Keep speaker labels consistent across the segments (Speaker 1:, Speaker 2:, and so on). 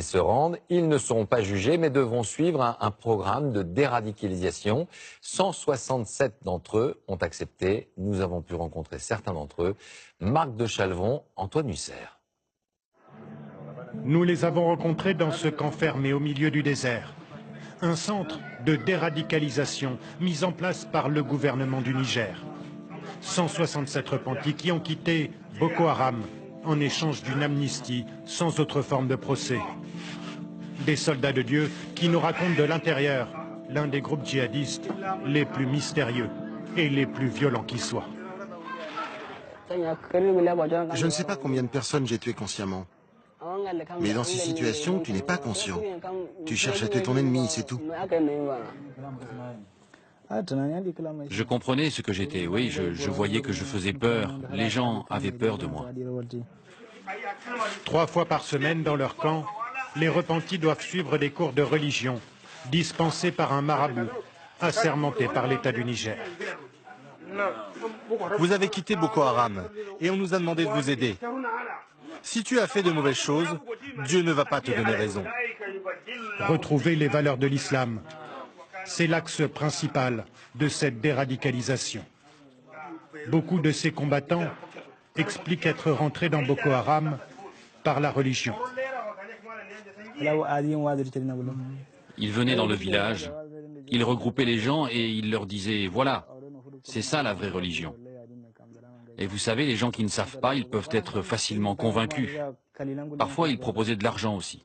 Speaker 1: S'ils se rendent, ils ne seront pas jugés, mais devront suivre un programme de déradicalisation. 167 d'entre eux ont accepté. Nous avons pu rencontrer certains d'entre eux. Marc de Chalvon, Antoine Hussert.
Speaker 2: Nous les avons rencontrés dans ce camp fermé au milieu du désert. Un centre de déradicalisation mis en place par le gouvernement du Niger. 167 repentis qui ont quitté Boko Haram en échange d'une amnistie sans autre forme de procès. Des soldats de Dieu qui nous racontent de l'intérieur l'un des groupes djihadistes les plus mystérieux et les plus violents qui soient.
Speaker 3: Je ne sais pas combien de personnes j'ai tuées consciemment. Mais dans ces situations, tu n'es pas conscient. Tu cherches à tuer ton ennemi, c'est tout.
Speaker 4: Je comprenais ce que j'étais, oui, je voyais que je faisais peur. Les gens avaient peur de moi.
Speaker 2: 3 fois par semaine dans leur camp, les repentis doivent suivre des cours de religion dispensés par un marabout assermenté par l'État du Niger.
Speaker 3: Vous avez quitté Boko Haram et on nous a demandé de vous aider. Si tu as fait de mauvaises choses, Dieu ne va pas te donner raison.
Speaker 2: Retrouver les valeurs de l'islam, c'est l'axe principal de cette déradicalisation. Beaucoup de ces combattants expliquent être rentrés dans Boko Haram par la religion.
Speaker 4: Ils venaient dans le village, ils regroupaient les gens et ils leur disaient « Voilà, c'est ça la vraie religion ». Et vous savez, les gens qui ne savent pas, ils peuvent être facilement convaincus. Parfois, ils proposaient de l'argent aussi.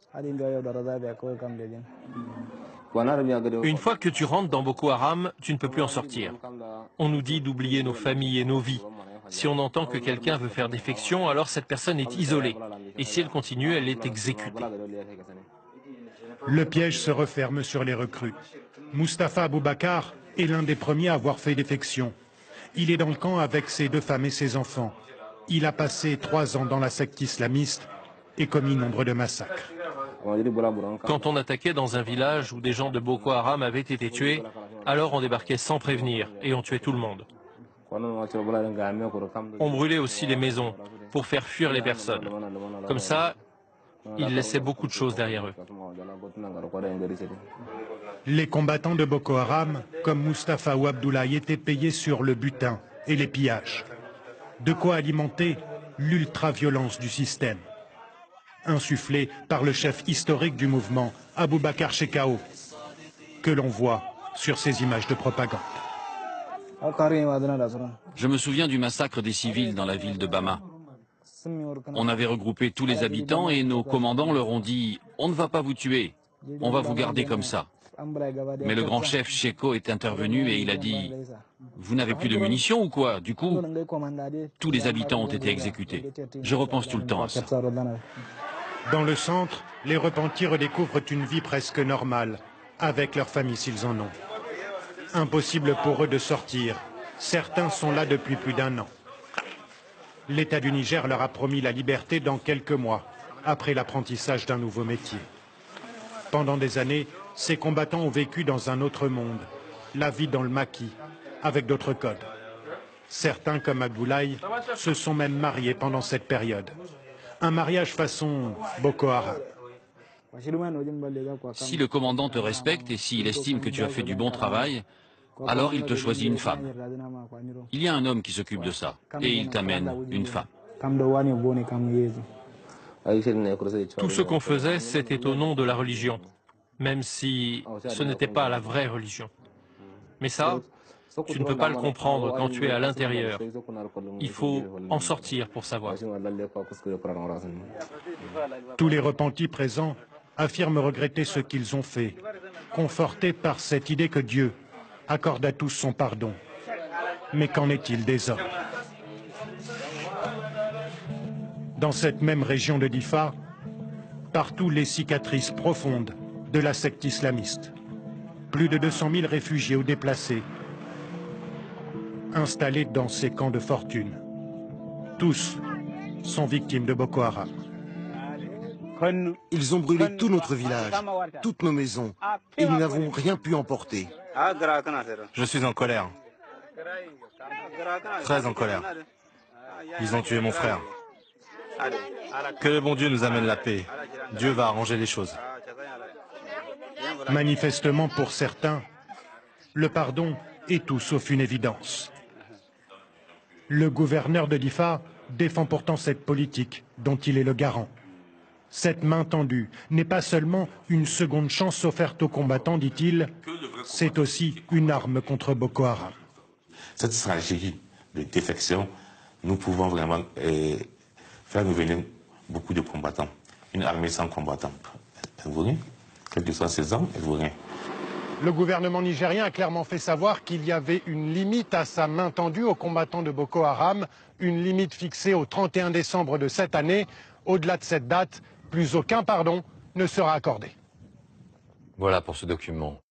Speaker 5: Une fois que tu rentres dans Boko Haram, tu ne peux plus en sortir. On nous dit d'oublier nos familles et nos vies. Si on entend que quelqu'un veut faire défection, alors cette personne est isolée. Et si elle continue, elle est exécutée.
Speaker 2: Le piège se referme sur les recrues. Mustapha Aboubakar est l'un des premiers à avoir fait défection. Il est dans le camp avec ses 2 femmes et ses enfants. Il a passé 3 ans dans la secte islamiste et commis nombre de massacres.
Speaker 5: Quand on attaquait dans un village où des gens de Boko Haram avaient été tués, alors on débarquait sans prévenir et on tuait tout le monde. On brûlait aussi les maisons pour faire fuir les personnes. Comme ça, ils laissaient beaucoup de choses derrière eux.
Speaker 2: Les combattants de Boko Haram, comme Mustapha ou Abdoulaye, étaient payés sur le butin et les pillages. De quoi alimenter l'ultra-violence du système. Insufflée par le chef historique du mouvement, Aboubakar Shekau, que l'on voit sur ces images de propagande.
Speaker 4: Je me souviens du massacre des civils dans la ville de Bama. On avait regroupé tous les habitants et nos commandants leur ont dit « On ne va pas vous tuer, on va vous garder comme ça ». Mais le grand chef Sheko est intervenu et il a dit « Vous n'avez plus de munitions ou quoi ?» Du coup, tous les habitants ont été exécutés. Je repense tout le temps à ça.
Speaker 2: Dans le centre, les repentis redécouvrent une vie presque normale, avec leur famille s'ils en ont. Impossible pour eux de sortir. Certains sont là depuis plus d'1 an. L'État du Niger leur a promis la liberté dans quelques mois, après l'apprentissage d'un nouveau métier. Pendant des années, ces combattants ont vécu dans un autre monde, la vie dans le maquis, avec d'autres codes. Certains, comme Abdoulaye, se sont même mariés pendant cette période. Un mariage façon Boko Haram.
Speaker 4: Si le commandant te respecte et s'il estime que tu as fait du bon travail, alors il te choisit une femme. Il y a un homme qui s'occupe de ça et il t'amène une femme.
Speaker 5: Tout ce qu'on faisait, c'était au nom de la religion, même si ce n'était pas la vraie religion. Mais ça, tu ne peux pas le comprendre quand tu es à l'intérieur. Il faut en sortir pour savoir.
Speaker 2: Tous les repentis présents affirment regretter ce qu'ils ont fait, confortés par cette idée que Dieu accorde à tous son pardon. Mais qu'en est-il des hommes? Dans cette même région de Difa, partout les cicatrices profondes de la secte islamiste. Plus de 200 000 réfugiés ou déplacés installés dans ces camps de fortune. Tous sont victimes de Boko Haram.
Speaker 3: Ils ont brûlé tout notre village, toutes nos maisons, et nous n'avons rien pu emporter.
Speaker 6: Je suis en colère. Très en colère. Ils ont tué mon frère. Que le bon Dieu nous amène la paix. Dieu va arranger les choses.
Speaker 2: Manifestement, pour certains, le pardon est tout sauf une évidence. Le gouverneur de Difa défend pourtant cette politique dont il est le garant. Cette main tendue n'est pas seulement une seconde chance offerte aux combattants, dit-il, c'est aussi une arme contre Boko Haram.
Speaker 7: Cette stratégie de défection, nous pouvons vraiment faire nous venir beaucoup de combattants. Une armée sans combattants, elle vaut rien. Quels que soient ses armes, elle vaut rien.
Speaker 2: Le gouvernement nigérien a clairement fait savoir qu'il y avait une limite à sa main tendue aux combattants de Boko Haram, une limite fixée au 31 décembre de cette année. Au-delà de cette date, plus aucun pardon ne sera accordé.
Speaker 1: Voilà pour ce document.